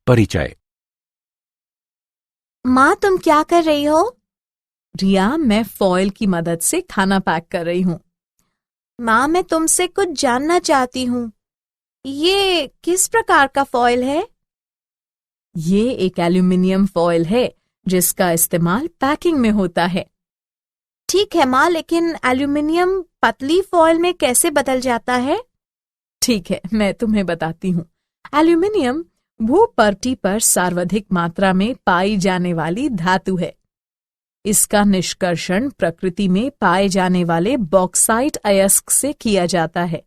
परिचय। माँ, तुम क्या कर रही हो? रिया, मैं फॉयल की मदद से खाना पैक कर रही हूँ। माँ, मैं तुमसे कुछ जानना चाहती हूँ। ये किस प्रकार का फॉयल है? ये एक एल्यूमिनियम फॉयल है जिसका इस्तेमाल पैकिंग में होता है। ठीक है माँ, लेकिन एल्यूमिनियम पतली फॉयल में कैसे बदल जाता है? ठीक है, मैं तुम्हें बताती हूँ। एल्यूमिनियम भूपर्टी पर सर्वाधिक मात्रा में पाई जाने वाली धातु है। इसका निष्कर्षण प्रकृति में पाए जाने वाले बॉक्साइट अयस्क से किया जाता है।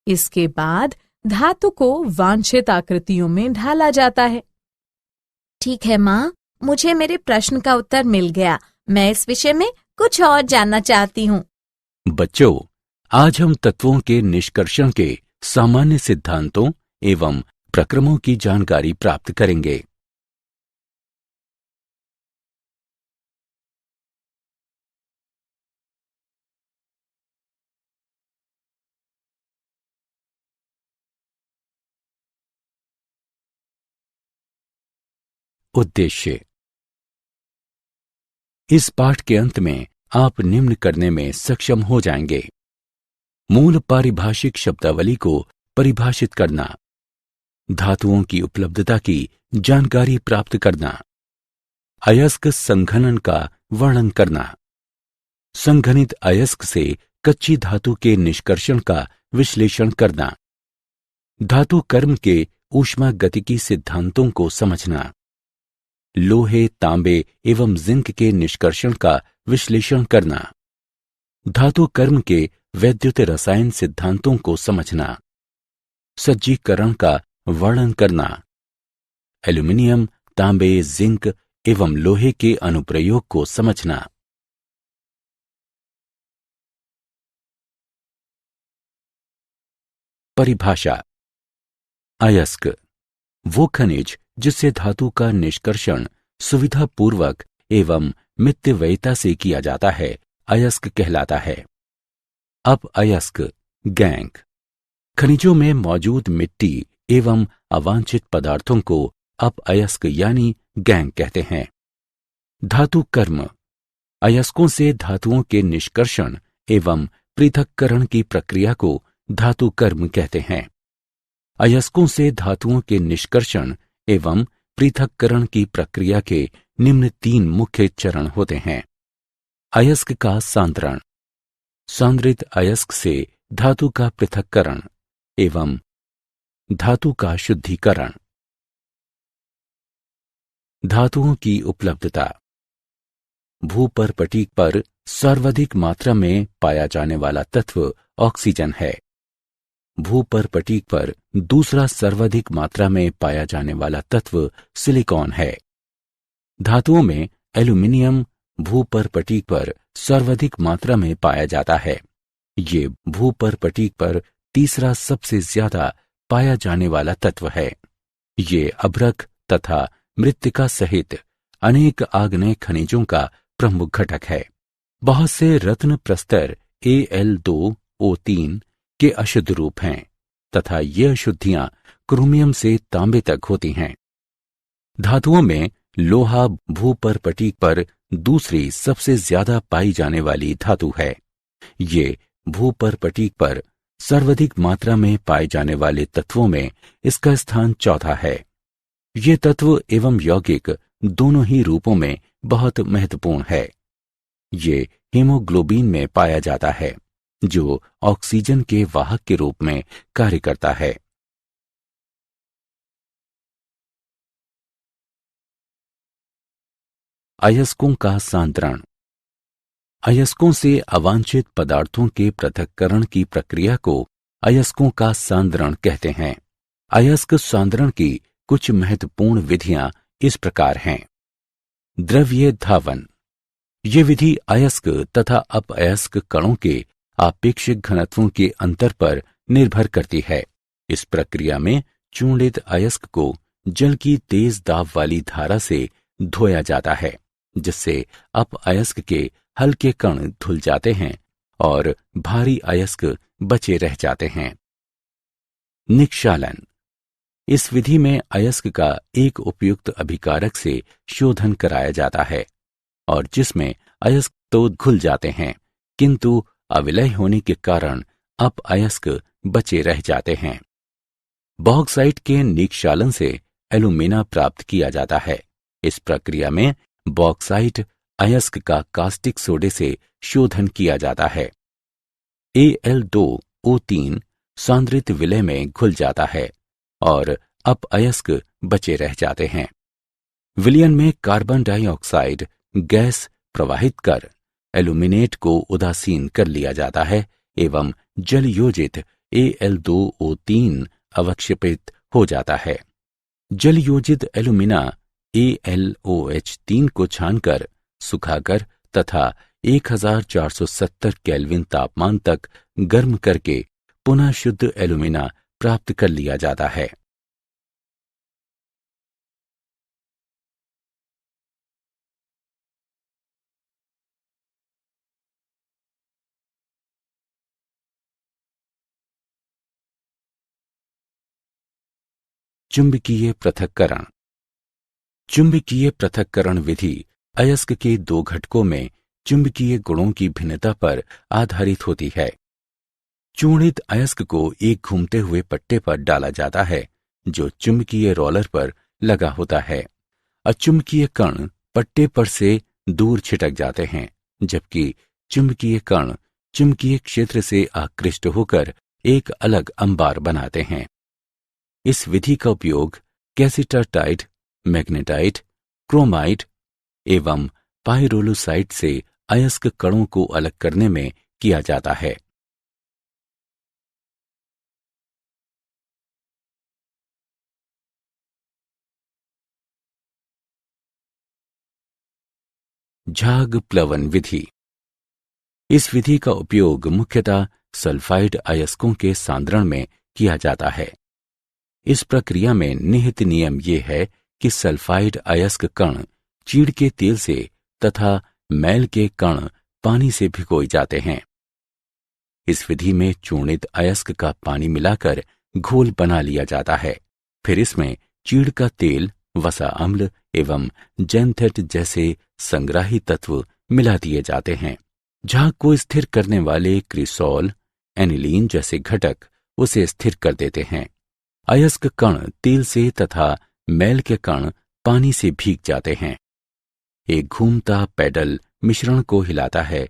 इसके बाद धातु को वांछित आकृतियों में ढाला जाता है। ठीक है माँ, मुझे मेरे प्रश्न का उत्तर मिल गया। मैं इस विषय में कुछ और जानना चाहती हूँ। बच्चों, आज हम तत्वों के निष्कर्षण के सामान्य सिद्धांतों एवं प्रक्रमों की जानकारी प्राप्त करेंगे। उद्देश्य। इस पाठ के अंत में आप निम्न करने में सक्षम हो जाएंगे। मूल पारिभाषिक शब्दावली को परिभाषित करना, धातुओं की उपलब्धता की जानकारी प्राप्त करना, अयस्क संघनन का वर्णन करना, संघनित अयस्क से कच्ची धातु के निष्कर्षण का विश्लेषण करना, धातु कर्म के ऊष्मागतिकी सिद्धांतों को समझना, लोहे, तांबे एवं जिंक के निष्कर्षण का विश्लेषण करना, धातु कर्म के वैद्युत रसायन सिद्धांतों को समझना, सज्जीकरण का वर्णन करना, एल्यूमिनियम, तांबे, जिंक एवं लोहे के अनुप्रयोग को समझना। परिभाषा। अयस्क वो खनिज जिससे धातु का निष्कर्षण सुविधापूर्वक एवं मितव्ययिता से किया जाता है, अयस्क कहलाता है। अब अयस्क गैंग खनिजों में मौजूद मिट्टी एवं अवांछित पदार्थों को अब अयस्क यानी गैंग कहते हैं। धातु कर्म अयस्कों से धातुओं के निष्कर्षण एवं पृथक्करण की प्रक्रिया को धातु कर्म कहते हैं। अयस्कों से धातुओं के निष्कर्षण एवं पृथक्करण की प्रक्रिया के निम्न 3 मुख्य चरण होते हैं। अयस्क का सांद्रण, सांद्रित अयस्क से धातु का पृथक्करण एवं धातु का शुद्धिकरण। धातुओं की उपलब्धता। भूपर्पटी पर सर्वाधिक मात्रा में पाया जाने वाला तत्व ऑक्सीजन है। भूपर्पटी पर दूसरा सर्वाधिक मात्रा में पाया जाने वाला तत्व सिलिकॉन है। धातुओं में एल्यूमिनियम भूपर्पटी पर सर्वाधिक मात्रा में पाया जाता है। ये भूपर्पटी पर तीसरा सबसे ज्यादा पाया जाने वाला तत्व है। ये अभ्रक तथा मृत्तिका सहित अनेक आग्नेय खनिजों का प्रमुख घटक है। बहुत से रत्न प्रस्तर Al2O3 के अशुद्ध रूप हैं तथा ये अशुद्धियां क्रोमियम से तांबे तक होती हैं। धातुओं में लोहा भूपर्पटी पर दूसरी सबसे ज्यादा पाई जाने वाली धातु है। ये भूपर्पटी पर सर्वाधिक मात्रा में पाए जाने वाले तत्वों में इसका स्थान चौथा है। ये तत्व एवं यौगिक दोनों ही रूपों में बहुत महत्वपूर्ण है। ये हीमोग्लोबिन में पाया जाता है जो ऑक्सीजन के वाहक के रूप में कार्य करता है। अयस्कों का सांद्रण। अयस्कों से अवांछित पदार्थों के पृथक्करण की प्रक्रिया को अयस्कों का सांद्रण कहते हैं। अयस्क सांद्रण की कुछ महत्वपूर्ण विधियां इस प्रकार हैं। द्रव्य धावन। ये विधि अयस्क तथा अपअयस्क कणों के आपेक्षिक घनत्वों के अंतर पर निर्भर करती है। इस प्रक्रिया में चूर्णित अयस्क को जल की तेज दाब वाली धारा से धोया जाता है, जिससे अपअयस्क के हल्के कण धुल जाते हैं और भारी अयस्क बचे रह जाते हैं। निक्षालन। इस विधि में अयस्क का एक उपयुक्त अभिकारक से शोधन कराया जाता है और जिसमें अयस्क तो घुल जाते हैं किंतु अविलय होने के कारण अपअयस्क बचे रह जाते हैं। बॉक्साइट के निक्षालन से एल्यूमिना प्राप्त किया जाता है। इस प्रक्रिया में बॉक्साइट अयस्क का कास्टिक सोडे से शोधन किया जाता है। Al2O3 सांद्रित विलय में घुल जाता है और अपअयस्क बचे रह जाते हैं। विलयन में कार्बन डाइऑक्साइड गैस प्रवाहित कर एल्यूमिनेट को उदासीन कर लिया जाता है एवं जल योजित Al2O3 अवक्षेपित हो जाता है। जल योजित एल्यूमिना AlOH3 को छानकर सुखाकर तथा 1470 केल्विन तापमान तक गर्म करके पुनः शुद्ध एल्यूमिना प्राप्त कर लिया जाता है। चुंबकीय पृथक्करण। चुंबकीय पृथक्करण विधि अयस्क के दो घटकों में चुंबकीय गुणों की भिन्नता पर आधारित होती है। चूर्णित अयस्क को एक घूमते हुए पट्टे पर डाला जाता है जो चुंबकीय रोलर पर लगा होता है। अचुंबकीय कण पट्टे पर से दूर छिटक जाते हैं जबकि चुंबकीय कण चुंबकीय क्षेत्र से आकृष्ट होकर एक अलग अंबार बनाते हैं। इस विधि का उपयोग कैसिटरटाइट, मैग्नेटाइट, क्रोमाइट एवं पाइरोलुसाइट से अयस्क कणों को अलग करने में किया जाता है। झाग प्लवन विधि। इस विधि का उपयोग मुख्यतः सल्फाइड अयस्कों के सांद्रण में किया जाता है। इस प्रक्रिया में निहित नियम ये है कि सल्फाइड अयस्क कण चीड़ के तेल से तथा मैल के कण पानी से भिगोए जाते हैं। इस विधि में चूर्णित अयस्क का पानी मिलाकर घोल बना लिया जाता है। फिर इसमें चीड़ का तेल, वसा अम्ल एवं जैंथेट जैसे संग्राही तत्व मिला दिए जाते हैं। झाग को स्थिर करने वाले क्रिसॉल, एनिलीन जैसे घटक उसे स्थिर कर देते हैं। अयस्क कण तेल से तथा मैल के कण पानी से भीग जाते हैं। एक घूमता पैडल मिश्रण को हिलाता है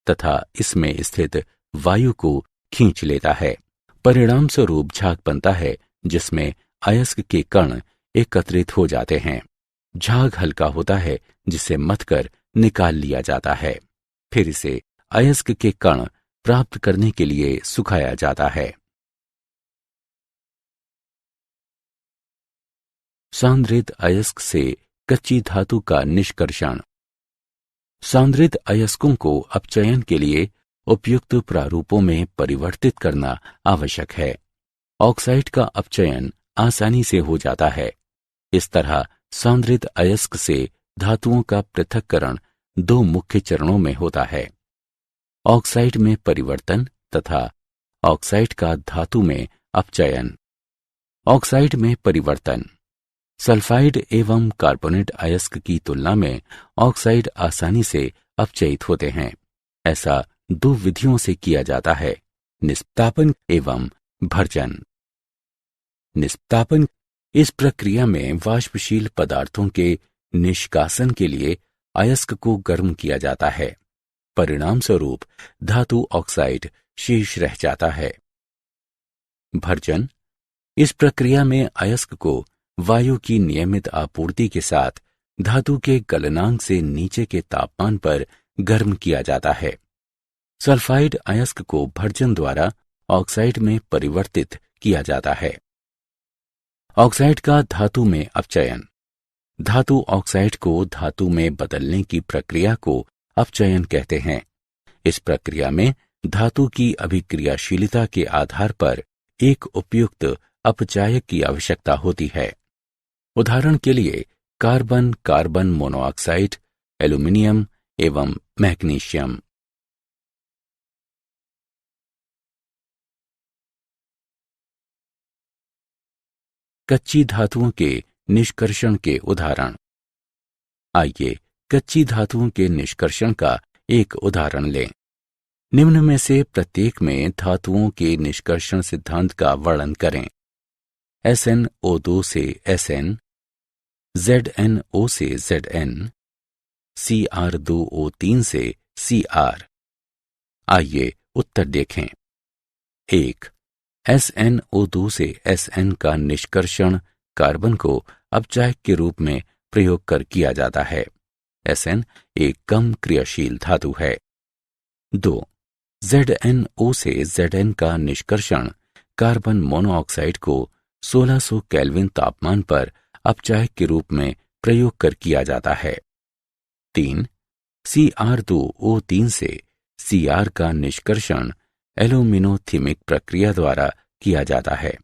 तथा इसमें स्थित वायु को खींच लेता है। परिणाम स्वरूप झाग बनता है जिसमें अयस्क के कण एकत्रित हो जाते हैं। झाग हल्का होता है जिसे मथकर निकाल लिया जाता है। फिर इसे अयस्क के कण प्राप्त करने के लिए सुखाया जाता है। सांद्रित अयस्क से कच्ची धातु का निष्कर्षण। सांद्रित अयस्कों को अपचयन के लिए उपयुक्त प्रारूपों में परिवर्तित करना आवश्यक है। ऑक्साइड का अपचयन आसानी से हो जाता है। इस तरह सांद्रित अयस्क से धातुओं का पृथक्करण दो मुख्य चरणों में होता है: ऑक्साइड में परिवर्तन तथा ऑक्साइड का धातु में अपचयन। ऑक्साइड में परिवर्तन। सल्फाइड एवं कार्बोनेट अयस्क की तुलना में ऑक्साइड आसानी से अपचयित होते हैं। ऐसा दो विधियों से किया जाता है: निष्पापन एवं भर्जन। निष्पापन। इस प्रक्रिया में वाष्पशील पदार्थों के निष्कासन के लिए अयस्क को गर्म किया जाता है। परिणाम स्वरूप धातु ऑक्साइड शेष रह जाता है। भर्जन। इस प्रक्रिया में अयस्क को वायु की नियमित आपूर्ति के साथ धातु के गलनांक से नीचे के तापमान पर गर्म किया जाता है। सल्फाइड अयस्क को भर्जन द्वारा ऑक्साइड में परिवर्तित किया जाता है। ऑक्साइड का धातु में अपचयन। धातु ऑक्साइड को धातु में बदलने की प्रक्रिया को अपचयन कहते हैं। इस प्रक्रिया में धातु की अभिक्रियाशीलता के आधार पर एक उपयुक्त अपचायक की आवश्यकता होती है। उदाहरण के लिए कार्बन, कार्बन मोनोऑक्साइड, एल्यूमिनियम एवं मैग्नीशियम। कच्ची धातुओं के निष्कर्षण के उदाहरण। आइए कच्ची धातुओं के निष्कर्षण का एक उदाहरण लें। निम्न में से प्रत्येक में धातुओं के निष्कर्षण सिद्धांत का वर्णन करें। SnO2 से Sn, ZnO से Zn, Cr2O3 से Cr। आइए उत्तर देखें। 1. SnO2 से Sn का निष्कर्षण कार्बन को अपचायक के रूप में प्रयोग कर किया जाता है। Sn एक कम क्रियाशील धातु है। 2. ZnO से Zn का निष्कर्षण कार्बन मोनोऑक्साइड को 1600 केल्विन तापमान पर अपचायक के रूप में प्रयोग कर किया जाता है। 3. Cr2O3 से Cr का निष्कर्षण एल्यूमिनोथिमिक प्रक्रिया द्वारा किया जाता है।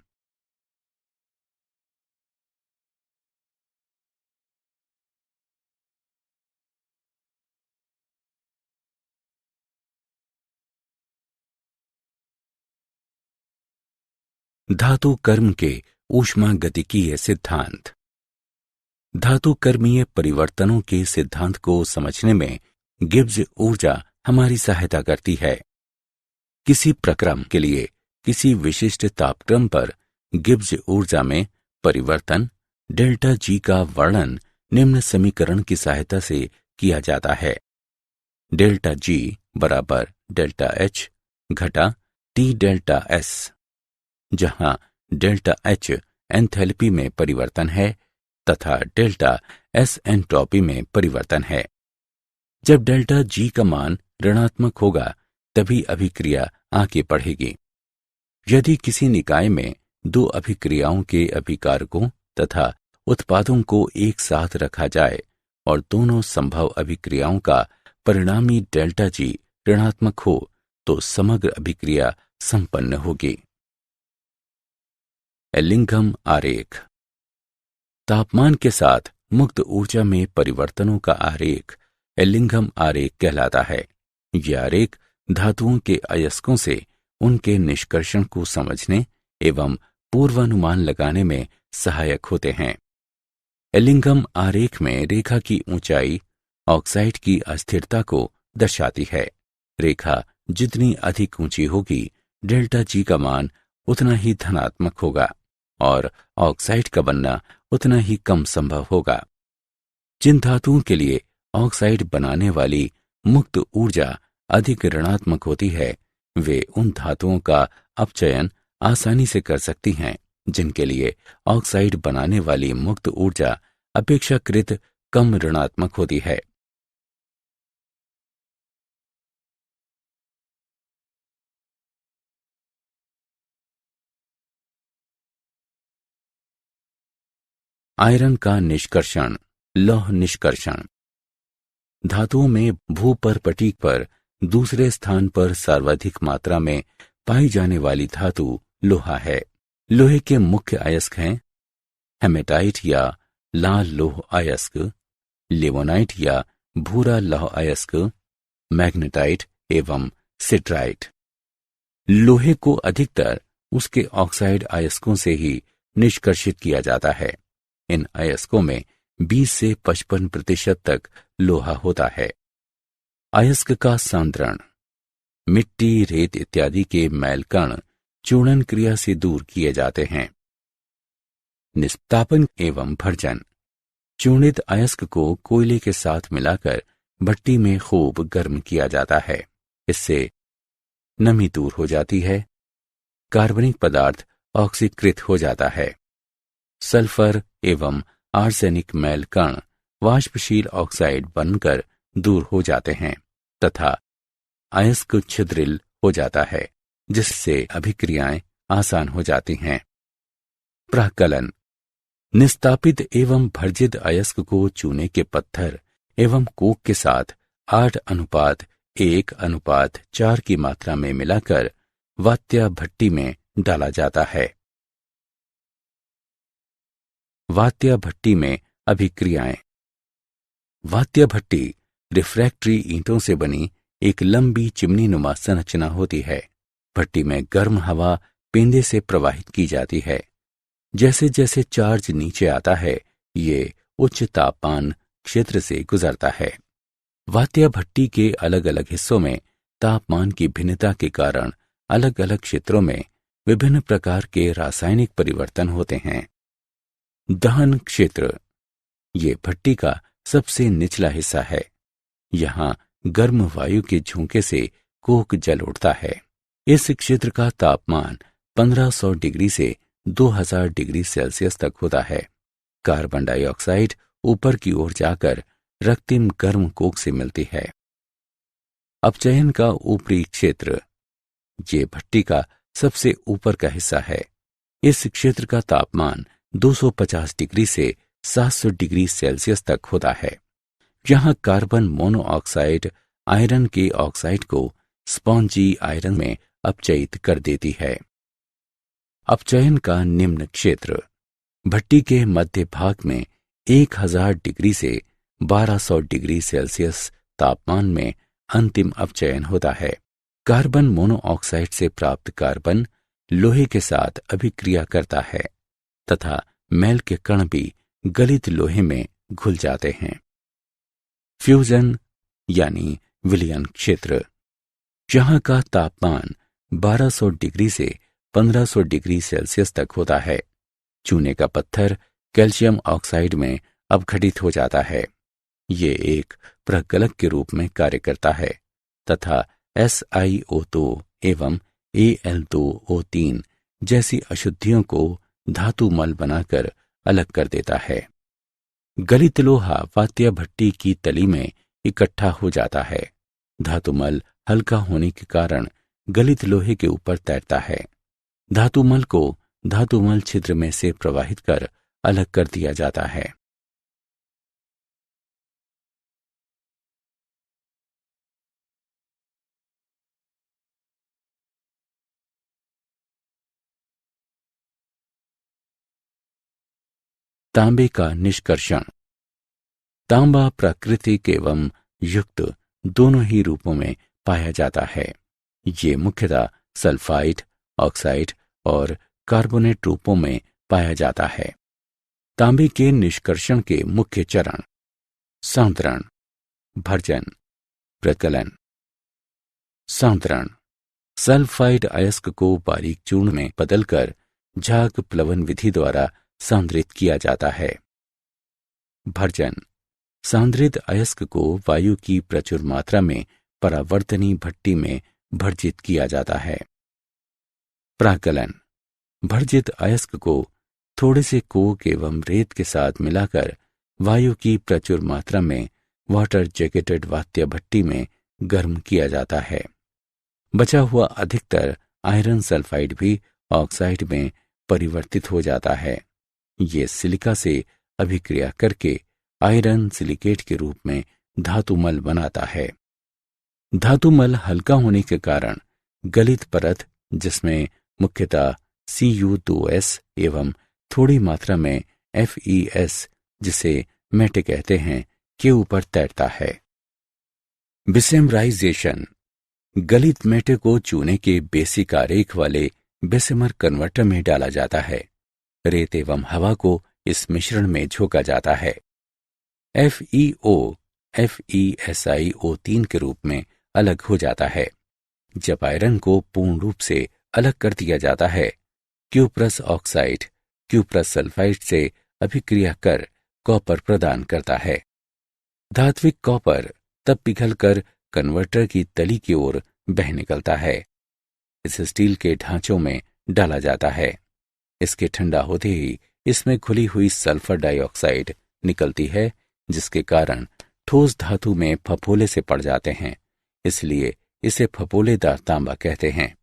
धातु कर्म के ऊष्मागतिकीय सिद्धांत। धातु कर्मीय परिवर्तनों के सिद्धांत को समझने में गिब्स ऊर्जा हमारी सहायता करती है। किसी प्रक्रम के लिए किसी विशिष्ट तापक्रम पर गिब्स ऊर्जा में परिवर्तन डेल्टा जी का वर्णन निम्न समीकरण की सहायता से किया जाता है। डेल्टा जी बराबर डेल्टा एच घटा टी डेल्टा एस, जहां डेल्टा एच एंथैल्पी में परिवर्तन है तथा डेल्टा एस एंट्रोपी में परिवर्तन है। जब डेल्टा जी का मान ऋणात्मक होगा तभी अभिक्रिया आगे बढ़ेगी। यदि किसी निकाय में दो अभिक्रियाओं के अभिकारकों तथा उत्पादों को एक साथ रखा जाए और दोनों संभव अभिक्रियाओं का परिणामी डेल्टा जी ऋणात्मक हो तो समग्र अभिक्रिया संपन्न होगी। एलिंघम आरेख। तापमान के साथ मुक्त ऊर्जा में परिवर्तनों का आरेख एलिंघम आरेख कहलाता है। यह आरेख धातुओं के अयस्कों से उनके निष्कर्षण को समझने एवं पूर्वानुमान लगाने में सहायक होते हैं। एलिंघम आरेख में रेखा की ऊंचाई ऑक्साइड की अस्थिरता को दर्शाती है। रेखा जितनी अधिक ऊंची होगी डेल्टा जी का मान उतना ही धनात्मक होगा और ऑक्साइड का बनना उतना ही कम संभव होगा। जिन धातुओं के लिए ऑक्साइड बनाने वाली मुक्त ऊर्जा अधिक ऋणात्मक होती है वे उन धातुओं का अपचयन आसानी से कर सकती हैं जिनके लिए ऑक्साइड बनाने वाली मुक्त ऊर्जा अपेक्षाकृत कम ऋणात्मक होती है। आयरन का निष्कर्षण लौह निष्कर्षण। धातुओं में भूपर्पटीक पर दूसरे स्थान पर सर्वाधिक मात्रा में पाई जाने वाली धातु लोहा है। लोहे के मुख्य अयस्क हैं हेमेटाइट या लाल लौह अयस्क, लिवोनाइट या भूरा लौह अयस्क, मैग्नेटाइट एवं सिट्राइट। लोहे को अधिकतर उसके ऑक्साइड अयस्कों से ही निष्कर्षित किया जाता है। इन अयस्कों में 20 से 55% तक लोहा होता है। अयस्क का सांद्रण। मिट्टी, रेत इत्यादि के मैल कण चूर्णन क्रिया से दूर किए जाते हैं। निस्तापन एवं भर्जन। चूर्णित अयस्क को कोयले के साथ मिलाकर भट्टी में खूब गर्म किया जाता है। इससे नमी दूर हो जाती है। कार्बनिक पदार्थ ऑक्सीकृत हो जाता है। सल्फर एवं आर्सेनिक मैल कण वाष्पशील ऑक्साइड बनकर दूर हो जाते हैं तथा अयस्क छिद्रिल हो जाता है जिससे अभिक्रियाएं आसान हो जाती हैं। प्राक्कलन। निस्तापित एवं भर्जित अयस्क को चूने के पत्थर एवं कोक के साथ 8:1:4 की मात्रा में मिलाकर वात्या भट्टी में डाला जाता है। वात्या भट्टी में अभिक्रियाएं। वात्या भट्टी रिफ्रैक्टरी ईंटों से बनी एक लंबी चिमनी नुमा संरचना होती है। भट्टी में गर्म हवा पेंदे से प्रवाहित की जाती है। जैसे जैसे चार्ज नीचे आता है, ये उच्च तापमान क्षेत्र से गुजरता है। वात्य भट्टी के अलग अलग हिस्सों में तापमान की भिन्नता के कारण अलग अलग क्षेत्रों में विभिन्न प्रकार के रासायनिक परिवर्तन होते हैं। दहन क्षेत्र, ये भट्टी का सबसे निचला हिस्सा है। यहाँ गर्म वायु के झोंके से कोक जल उठता है। इस क्षेत्र का तापमान 1500 डिग्री से 2000 डिग्री सेल्सियस तक होता है। कार्बन डाइऑक्साइड ऊपर की ओर जाकर रक्तिम गर्म कोक से मिलती है। अपचयन का ऊपरी क्षेत्र, ये भट्टी का सबसे ऊपर का हिस्सा है। इस क्षेत्र का तापमान 250 डिग्री से 700 डिग्री सेल्सियस तक होता है। यहाँ कार्बन मोनोऑक्साइड आयरन के ऑक्साइड को स्पॉन्जी आयरन में अपचयित कर देती है। अपचयन का निम्न क्षेत्र, भट्टी के मध्य भाग में 1000 डिग्री से 1200 डिग्री सेल्सियस तापमान में अंतिम अपचयन होता है। कार्बन मोनोऑक्साइड से प्राप्त कार्बन लोहे के साथ अभिक्रिया करता है तथा मैल के कण भी गलित लोहे में घुल जाते हैं। फ्यूजन यानी विलयन क्षेत्र, जहाँ का तापमान 1200 डिग्री से 1500 डिग्री सेल्सियस तक होता है। चूने का पत्थर कैल्शियम ऑक्साइड में अपघटित हो जाता है। ये एक प्रगलक के रूप में कार्य करता है तथा SiO2 एवं Al2O3 जैसी अशुद्धियों को धातु मल बनाकर अलग कर देता है। गलित लोहा वात्य भट्टी की तली में इकट्ठा हो जाता है। धातुमल हल्का होने के कारण गलित लोहे के ऊपर तैरता है। धातुमल को धातुमल छिद्र में से प्रवाहित कर अलग कर दिया जाता है। तांबे का निष्कर्षण। तांबा प्राकृतिक एवं युक्त दोनों ही रूपों में पाया जाता है। ये मुख्यतः सल्फाइड, ऑक्साइड और कार्बोनेट रूपों में पाया जाता है। तांबे के निष्कर्षण के मुख्य चरण: सांद्रण, भर्जन, प्रकलन। सांद्रण, सल्फाइड अयस्क को बारीक चूर्ण में बदलकर झाग प्लवन विधि द्वारा सांद्रित किया जाता है। भर्जन, सांद्रित अयस्क को वायु की प्रचुर मात्रा में परावर्तनी भट्टी में भर्जित किया जाता है। प्राकलन, भर्जित अयस्क को थोड़े से कोक एवं रेत के साथ मिलाकर वायु की प्रचुर मात्रा में वाटर जैकेटेड वात्य भट्टी में गर्म किया जाता है। बचा हुआ अधिकतर आयरन सल्फाइड भी ऑक्साइड में परिवर्तित हो जाता है। ये सिलिका से अभिक्रिया करके आयरन सिलिकेट के रूप में धातुमल बनाता है। धातुमल हल्का होने के कारण गलित परत, जिसमें मुख्यतः Cu2S एवं थोड़ी मात्रा में FeS, जिसे मेटे कहते हैं, के ऊपर तैरता है। बिसेमराइजेशन, गलित मेटे को चूने के बेसिक आरेख वाले बेसेमर कन्वर्टर में डाला जाता है। रेत एवं हवा को इस मिश्रण में झोंका जाता है। FeO FeSiO3 के रूप में अलग हो जाता है। जब आयरन को पूर्ण रूप से अलग कर दिया जाता है, क्यूप्रस ऑक्साइड क्यूप्रस सल्फाइड से अभिक्रिया कर कॉपर प्रदान करता है। धात्विक कॉपर तब पिघलकर कन्वर्टर की तली की ओर बह निकलता है। इसे स्टील के ढांचों में डाला जाता है। इसके ठंडा होते ही इसमें खुली हुई सल्फर डाइऑक्साइड निकलती है, जिसके कारण ठोस धातु में फफोले से पड़ जाते हैं। इसलिए इसे फफोलेदार तांबा कहते हैं।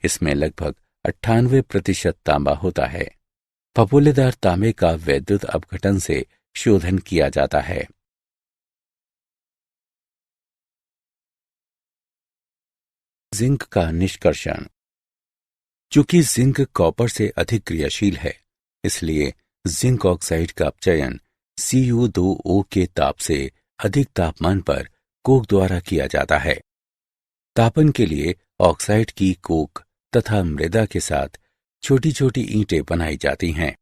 इसमें लगभग 98% तांबा होता है। फफोलेदार तांबे का वैद्युत अपघटन से शोधन किया जाता है। जिंक का निष्कर्षण। चूंकि जिंक कॉपर से अधिक क्रियाशील है, इसलिए जिंक ऑक्साइड का अपचयन Cu2O के ताप से अधिक तापमान पर कोक द्वारा किया जाता है। तापन के लिए ऑक्साइड की कोक तथा मृदा के साथ छोटी छोटी ईंटें बनाई जाती हैं।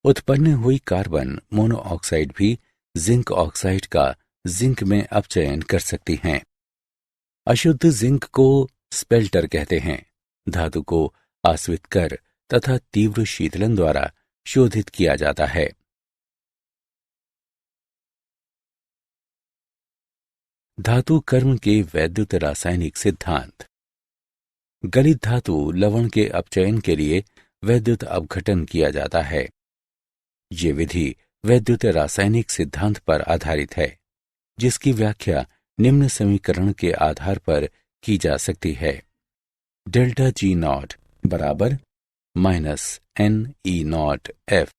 उत्पन्न हुई कार्बन मोनोऑक्साइड भी जिंक ऑक्साइड का जिंक में अपचयन कर सकती हैं। अशुद्ध जिंक को स्पेल्टर कहते हैं। धातु को आस्वित कर तथा तीव्र शीतलन द्वारा शोधित किया जाता है। धातु कर्म के वैद्युत रासायनिक सिद्धांत। गलित धातु लवण के अपचयन के लिए वैद्युत अपघटन किया जाता है। ये विधि वैद्युत रासायनिक सिद्धांत पर आधारित है, जिसकी व्याख्या निम्न समीकरण के आधार पर की जा सकती है। डेल्टा जी नॉट बराबर minus n E naught F,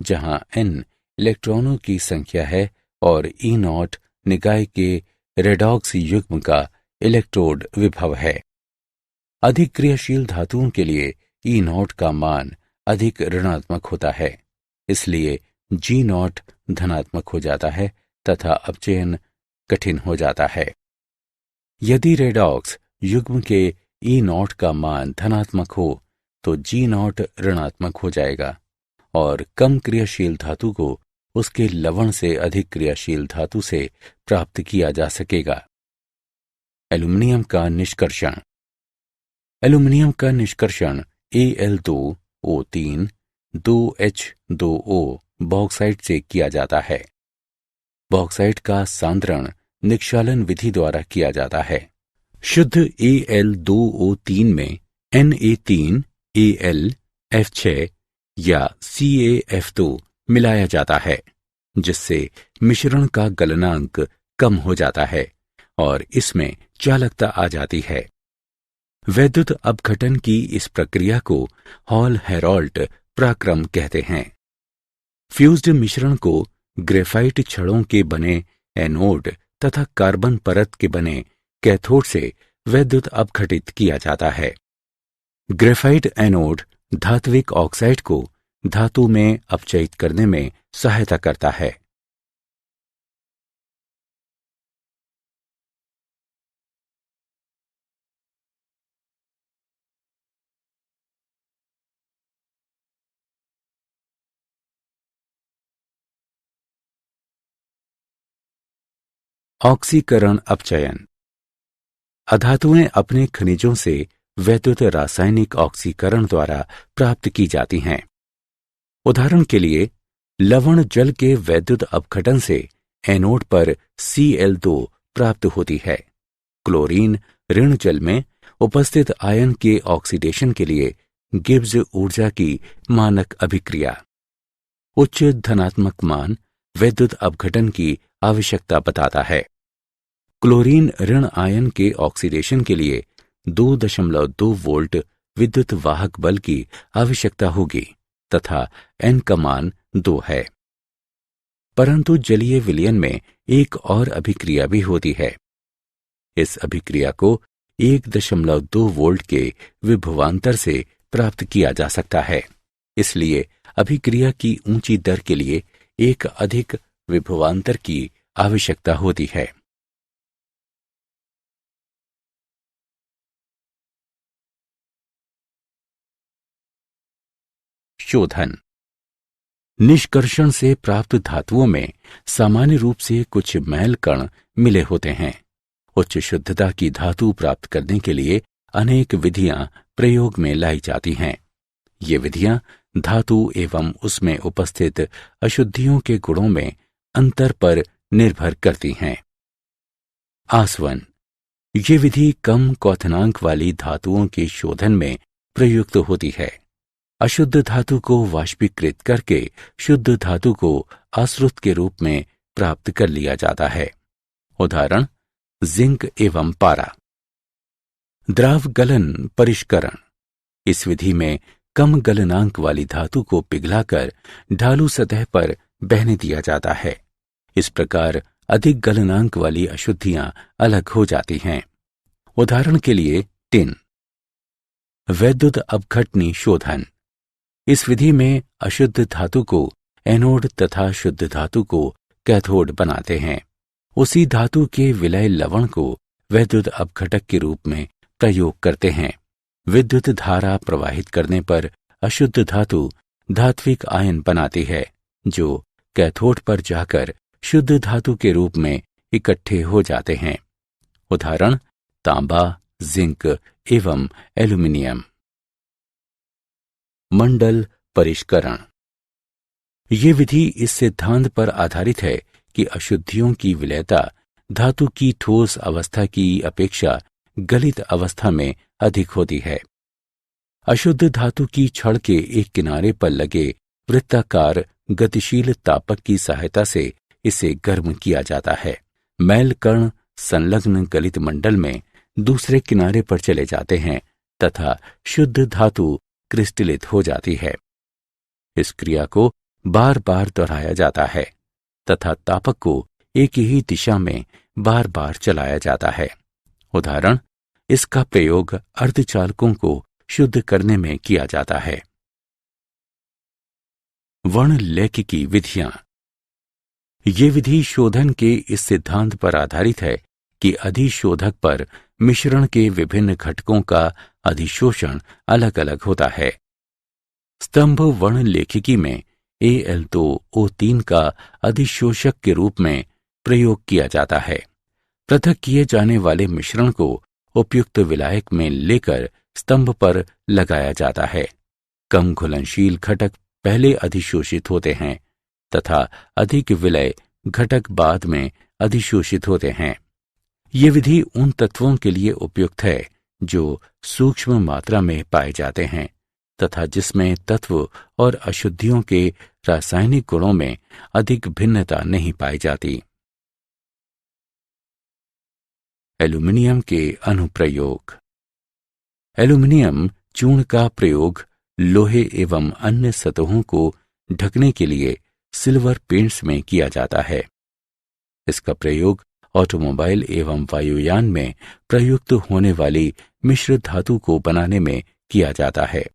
जहां एन इलेक्ट्रॉनों की संख्या है और ई नॉट निकाय के रेडॉक्स युग्म का इलेक्ट्रोड विभव है। अधिक क्रियाशील धातुओं के लिए ई नॉट का मान अधिक ऋणात्मक होता है, इसलिए जी नॉट धनात्मक हो जाता है तथा अपचयन कठिन हो जाता है। यदि रेडॉक्स युग्म के ई नॉट का मान धनात्मक हो तो जी नॉट ऋणात्मक हो जाएगा और कम क्रियाशील धातु को उसके लवण से अधिक क्रियाशील धातु से प्राप्त किया जा सकेगा। एल्यूमिनियम का निष्कर्षण। एल्यूमिनियम का निष्कर्षण Al2O3 2H2O बॉक्साइट से किया जाता है। बॉक्साइट का सांद्रण निक्षालन विधि द्वारा किया जाता है। शुद्ध Al2O3 में Na3 Al F6 या CaF2 मिलाया जाता है, जिससे मिश्रण का गलनांक कम हो जाता है और इसमें चालकता आ जाती है। वैद्युत अपघटन की इस प्रक्रिया को हॉल हेरॉल्ट पराक्रम कहते हैं। फ्यूज्ड मिश्रण को ग्रेफाइट छड़ों के बने एनोड तथा कार्बन परत के बने कैथोड से वैद्युत अपघटित किया जाता है। ग्रेफाइट एनोड धात्विक ऑक्साइड को धातु में अपचयित करने में सहायता करता है। ऑक्सीकरण अपचयन। अधातुएं अपने खनिजों से वैद्युत रासायनिक ऑक्सीकरण द्वारा प्राप्त की जाती हैं। उदाहरण के लिए लवण जल के वैद्युत अपघटन से एनोड पर Cl2 प्राप्त होती है। क्लोरीन ऋण जल में उपस्थित आयन के ऑक्सीडेशन के लिए गिब्स ऊर्जा की मानक अभिक्रिया। उच्च धनात्मक मान वैद्युत अपघटन की आवश्यकता बताता है। क्लोरीन ऋण आयन के ऑक्सीडेशन के लिए 2.2 वोल्ट विद्युत वाहक बल की आवश्यकता होगी तथा N का मान 2 है। परंतु जलीय विलयन में एक और अभिक्रिया भी होती है। इस अभिक्रिया को 1.2 वोल्ट के विभवांतर से प्राप्त किया जा सकता है। इसलिए अभिक्रिया की ऊंची दर के लिए एक अधिक विभवांतर की आवश्यकता होती है। शोधन। निष्कर्षण से प्राप्त धातुओं में सामान्य रूप से कुछ मैल कण मिले होते हैं। उच्च शुद्धता की धातु प्राप्त करने के लिए अनेक विधियां प्रयोग में लाई जाती हैं। ये विधियां धातु एवं उसमें उपस्थित अशुद्धियों के गुणों में अंतर पर निर्भर करती हैं। आसवन। ये विधि कम क्वथनांक वाली धातुओं के शोधन में प्रयुक्त होती है। अशुद्ध धातु को वाष्पीकृत करके शुद्ध धातु को आश्रुत के रूप में प्राप्त कर लिया जाता है। उदाहरण जिंक एवं पारा। द्राव गलन परिष्करण। इस विधि में कम गलनांक वाली धातु को पिघलाकर ढालू सतह पर बहने दिया जाता है। इस प्रकार अधिक गलनांक वाली अशुद्धियां अलग हो जाती हैं। उदाहरण के लिए टिन। वैद्युत अपघटनी शोधन। इस विधि में अशुद्ध धातु को एनोड तथा शुद्ध धातु को कैथोड बनाते हैं। उसी धातु के विलय लवण को वैद्युत अपघटक के रूप में प्रयोग करते हैं। विद्युत धारा प्रवाहित करने पर अशुद्ध धातु धात्विक आयन बनाती है जो कैथोड पर जाकर शुद्ध धातु के रूप में इकट्ठे हो जाते हैं। उदाहरण तांबा, जिंक एवं एल्यूमीनियम। मंडल परिष्करण। ये विधि इस सिद्धांत पर आधारित है कि अशुद्धियों की विलयता धातु की ठोस अवस्था की अपेक्षा गलित अवस्था में अधिक होती है। अशुद्ध धातु की छड़ के एक किनारे पर लगे वृत्ताकार गतिशील तापक की सहायता से इसे गर्म किया जाता है। मैल कण संलग्न गलित मंडल में दूसरे किनारे पर चले जाते हैं तथा शुद्ध धातु क्रिस्टलित हो जाती है। इस क्रिया को बार बार दोहराया जाता है तथा तापक को एक ही दिशा में बार बार चलाया जाता है। उदाहरण, इसका प्रयोग अर्धचालकों को शुद्ध करने में किया जाता है। वर्णलेखिकी विधियां। ये विधि शोधन के इस सिद्धांत पर आधारित है कि अधिशोधक पर मिश्रण के विभिन्न घटकों का अधिशोषण अलग अलग होता है। स्तंभ वर्णलेखिकी में Al2O3 का अधिशोषक के रूप में प्रयोग किया जाता है। पृथक किए जाने वाले मिश्रण को उपयुक्त विलायक में लेकर स्तंभ पर लगाया जाता है। कम घुलनशील घटक पहले अधिशोषित होते हैं तथा अधिक विलय घटक बाद में अधिशोषित होते हैं। ये विधि उन तत्वों के लिए उपयुक्त है जो सूक्ष्म मात्रा में पाए जाते हैं तथा जिसमें तत्व और अशुद्धियों के रासायनिक गुणों में अधिक भिन्नता नहीं पाई जाती। एल्यूमीनियम के अनुप्रयोग। एल्यूमीनियम चूर्ण का प्रयोग लोहे एवं अन्य सतहों को ढकने के लिए सिल्वर पेंट्स में किया जाता है। इसका प्रयोग ऑटोमोबाइल एवं वायुयान में प्रयुक्त होने वाली मिश्र धातु को बनाने में किया जाता है।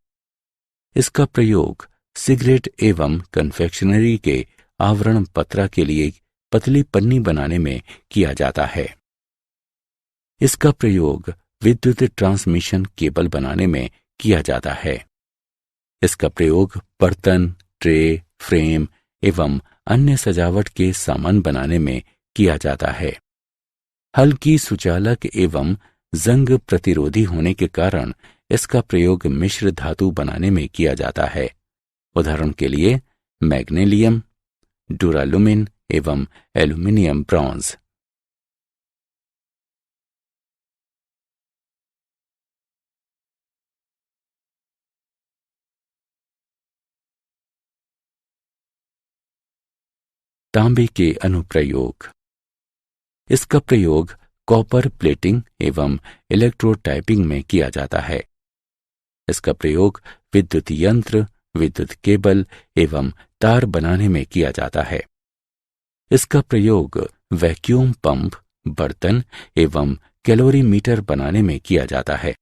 इसका प्रयोग सिगरेट एवं कन्फेक्शनरी के आवरण पत्रा के लिए पतली पन्नी बनाने में किया जाता है। इसका प्रयोग विद्युत ट्रांसमिशन केबल बनाने में किया जाता है। इसका प्रयोग बर्तन, ट्रे, फ्रेम एवं अन्य सजावट के सामान बनाने में किया जाता है। हल्की सुचालक एवं जंग प्रतिरोधी होने के कारण इसका प्रयोग मिश्र धातु बनाने में किया जाता है। उदाहरण के लिए मैग्नीशियम, डुरालुमिन एवं एल्यूमीनियम ब्रॉन्ज। तांबे के अनुप्रयोग। इसका प्रयोग कॉपर प्लेटिंग एवं इलेक्ट्रोटाइपिंग में किया जाता है। इसका प्रयोग विद्युत यंत्र, विद्युत केबल एवं तार बनाने में किया जाता है। इसका प्रयोग वैक्यूम पंप, बर्तन एवं कैलोरीमीटर बनाने में किया जाता है।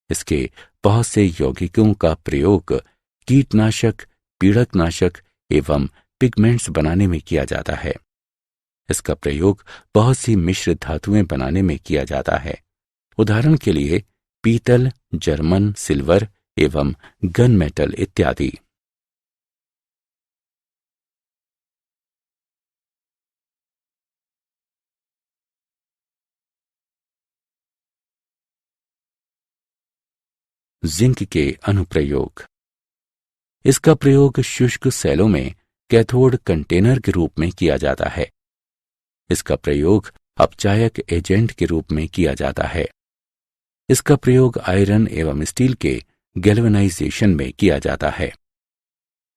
इसके बहुत से यौगिकों का प्रयोग कीटनाशक, पीड़कनाशक एवं पिगमेंट्स बनाने में किया जाता है। इसका प्रयोग बहुत सी मिश्र धातुएं बनाने में किया जाता है। उदाहरण के लिए पीतल, जर्मन सिल्वर एवं गन मेटल इत्यादि। जिंक के अनुप्रयोग। इसका प्रयोग शुष्क सेलों में कैथोड कंटेनर के रूप में किया जाता है। इसका प्रयोग अपचायक एजेंट के रूप में किया जाता है। इसका प्रयोग आयरन एवं स्टील के गैल्वेनाइजेशन में किया जाता है।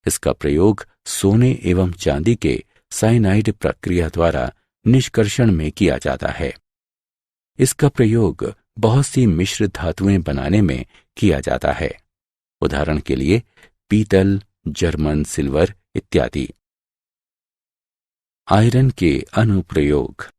इसका प्रयोग सोने एवं चांदी के साइनाइड प्रक्रिया द्वारा निष्कर्षण में किया जाता है। इसका प्रयोग बहुत सी मिश्र धातुएं बनाने में किया जाता है। उदाहरण के लिए पीतल, जर्मन सिल्वर इत्यादि। आयरन के अनुप्रयोग।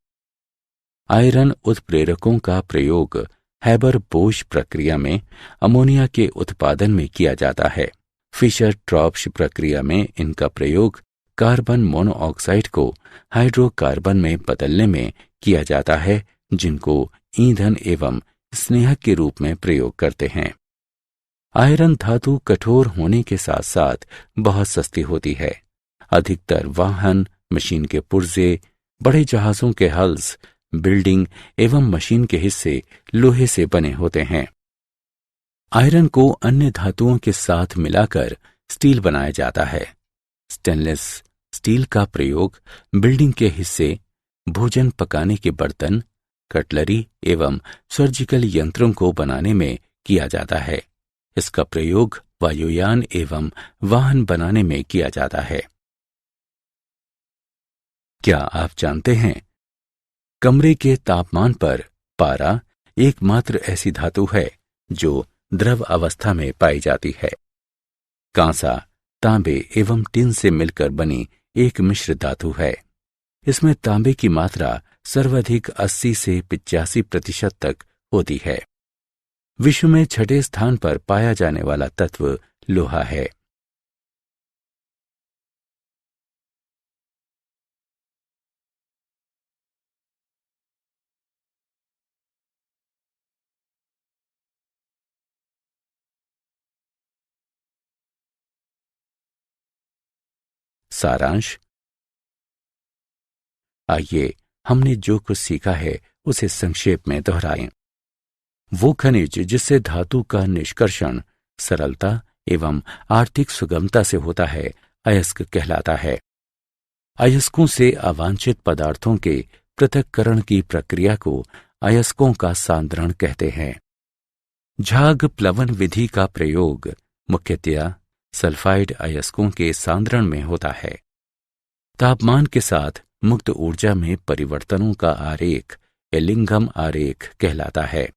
आयरन उत्प्रेरकों का प्रयोग हैबर-बोश प्रक्रिया में अमोनिया के उत्पादन में किया जाता है। फिशर-ट्रॉप्श प्रक्रिया में इनका प्रयोग कार्बन मोनोऑक्साइड को हाइड्रोकार्बन में बदलने में किया जाता है, जिनको ईंधन एवं स्नेहक के रूप में प्रयोग करते हैं। आयरन धातु कठोर होने के साथ साथ बहुत सस्ती होती है। अधिकतर वाहन, मशीन के पुर्जे, बड़े जहाजों के हल्स, बिल्डिंग एवं मशीन के हिस्से लोहे से बने होते हैं। आयरन को अन्य धातुओं के साथ मिलाकर स्टील बनाया जाता है। स्टेनलेस स्टील का प्रयोग बिल्डिंग के हिस्से, भोजन पकाने के बर्तन, कटलरी एवं सर्जिकल यंत्रों को बनाने में किया जाता है। इसका प्रयोग वायुयान एवं वाहन बनाने में किया जाता है। क्या आप जानते हैं, कमरे के तापमान पर पारा एकमात्र ऐसी धातु है जो द्रव अवस्था में पाई जाती है। कांसा, तांबे एवं टिन से मिलकर बनी एक मिश्र धातु है। इसमें तांबे की मात्रा सर्वाधिक 80 से 85% तक होती है। विश्व में 6ठे स्थान पर पाया जाने वाला तत्व लोहा है। सारांश। आइए हमने जो कुछ सीखा है उसे संक्षेप में दोहराएं। वो खनिज जिससे धातु का निष्कर्षण सरलता एवं आर्थिक सुगमता से होता है, अयस्क कहलाता है। अयस्कों से अवांछित पदार्थों के पृथक्करण की प्रक्रिया को अयस्कों का सांद्रण कहते हैं। झाग प्लवन विधि का प्रयोग मुख्यतया सल्फाइड अयस्कों के सांद्रण में होता है। तापमान के साथ मुक्त ऊर्जा में परिवर्तनों का आरेख एलिंघम आरेख कहलाता है।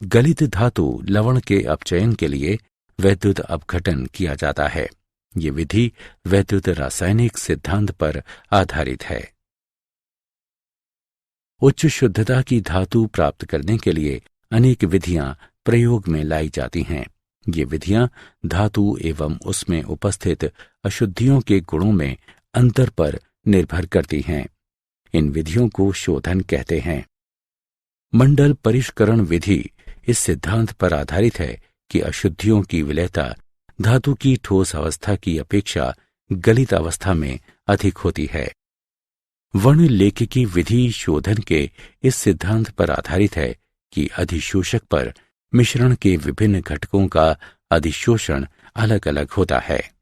गलित धातु लवण के अपचयन के लिए वैद्युत अपघटन किया जाता है। ये विधि वैद्युत रासायनिक सिद्धांत पर आधारित है। उच्च शुद्धता की धातु प्राप्त करने के लिए अनेक विधियां प्रयोग में लाई जाती हैं। ये विधियां धातु एवं उसमें उपस्थित अशुद्धियों के गुणों में अंतर पर निर्भर करती हैं। इन विधियों को शोधन कहते हैं। मंडल परिष्करण विधि इस सिद्धांत पर आधारित है कि अशुद्धियों की विलयता धातु की ठोस अवस्था की अपेक्षा गलित अवस्था में अधिक होती है। वर्णलेखिकी विधि शोधन के इस सिद्धांत पर आधारित है कि अधिशोषक पर मिश्रण के विभिन्न घटकों का अधिशोषण अलग अलग होता है।